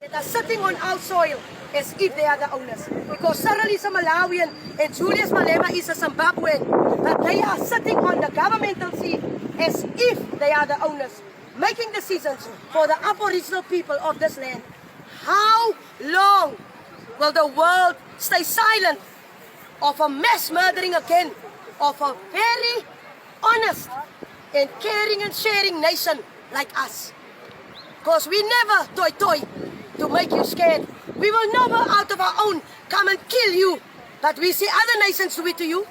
That are sitting on our soil as if they are the owners. Because Cyril is a Malawian and Julius Malema is a Zimbabwean. But they are sitting on the governmental seat as if they are the owners, making decisions for the Aboriginal people of this land. How long will the world stay silent of a mass murdering again of a very honest and caring and sharing nation like us? Because we never toy to make you scared. We will never out of our own come and kill you. But we see other nations do it to you.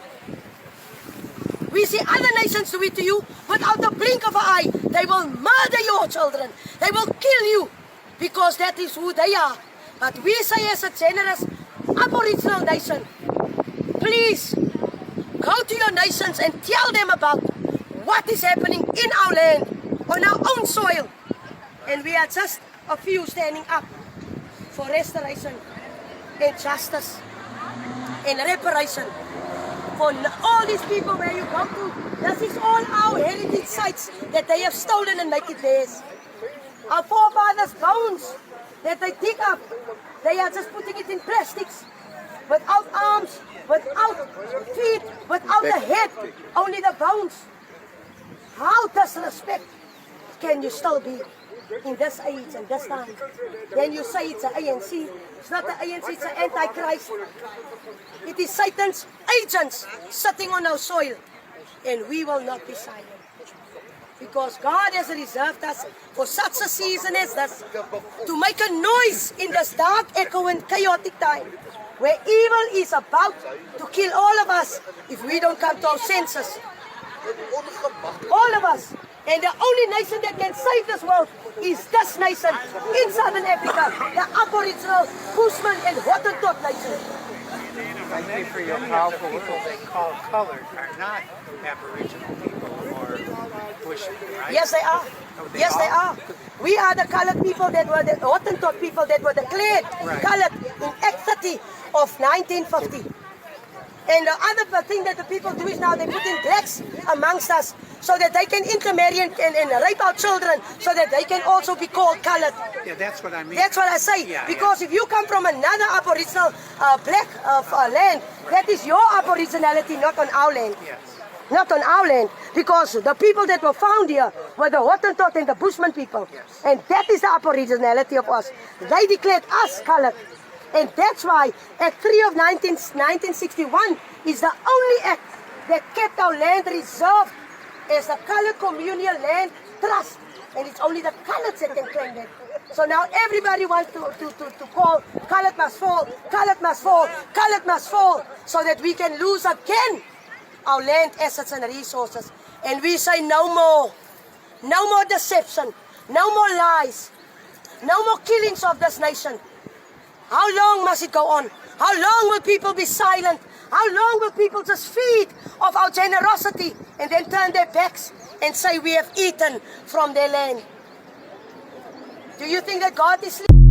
We see other nations do it to you. Without the blink of an eye, they will murder your children. They will kill you. Because that is who they are. But we say as a generous Aboriginal nation, please go to your nations and tell them about what is happening in our land, on our own soil. And we are just a few standing up for restoration and justice and reparation for all these people where you go to. This is all our heritage sites that they have stolen and make it theirs. Our forefathers' bones that they dig up, they are just putting it in plastics, without arms, without feet, without the head, only the bones. How disrespect can you still be in this age and this time? Then you say it's an ANC. It's not the ANC, it's an Antichrist. It is Satan's agents sitting on our soil. And we will not be silent. Because God has reserved us for such a season as this, to make a noise in this dark, echo and chaotic time, where evil is about to kill all of us if we don't come to our senses. All of us. And the only nation that can save this world is this nation in Southern Africa, the Aboriginal, Bushman and Hottentot nation. Thank you for your powerful words. They call colored are not Aboriginal people or Bushmen, right? Yes, they are. Oh, Yes, they are. We are the colored people that were the Hottentot people that were declared colored in Act 30 of 1950. And the other thing that the people do is now they put in blacks amongst us so that they can intermarry and rape our children so that they can also be called colored. Yeah, that's what I mean. That's what I say. Yeah, because if you come from another Aboriginal black land, that is your Aboriginality, not on our land. Yes. Not on our land, because the people that were found here were the Hottentot and the Bushman people. Yes. And that is the Aboriginality of us. They declared us colored. And that's why Act 3 of 1961 is the only act that kept our land reserved as a colored communal land trust. And it's only the coloreds that can claim that. So now everybody wants to call colored must fall, colored must fall, colored must fall, so that we can lose again our land assets and resources. And we say no more. No more deception. No more lies. No more killings of this nation. How long must it go on? How long will people be silent? How long will people just feed of our generosity and then turn their backs and say we have eaten from their land? Do you think that God is sleeping?